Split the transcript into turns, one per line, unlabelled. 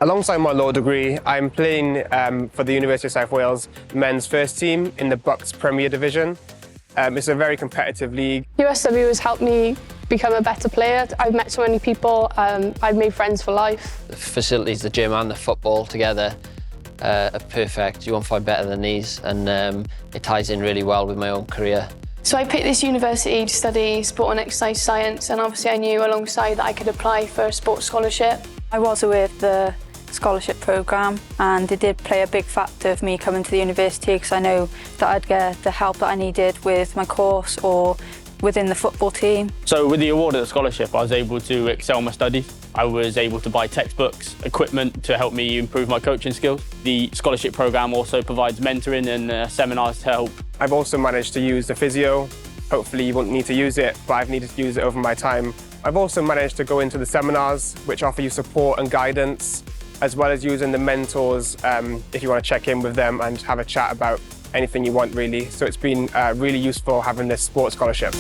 Alongside my law degree, I'm playing for the University of South Wales men's first team in the Bucks Premier Division. It's a very competitive league.
USW has helped me become a better player. I've met so many people, I've made friends for life.
The facilities, the gym and the football together are perfect. You won't find better than these, and it ties in really well with my own career.
So I picked this university to study sport and exercise science, and obviously I knew alongside that I could apply for a sports scholarship.
I was aware of the scholarship programme, and it did play a big factor of me coming to the university because I know that I'd get the help that I needed with my course or within the football team.
So with the award of the scholarship, I was able to excel my studies. I was able to buy textbooks, equipment to help me improve my coaching skills. The scholarship programme also provides mentoring and seminars to help.
I've also managed to use the physio. Hopefully you won't need to use it, but I've needed to use it over my time. I've also managed to go into the seminars, which offer you support and guidance, as well as using the mentors if you want to check in with them and have a chat about anything you want, really. So it's been really useful having this sports scholarship.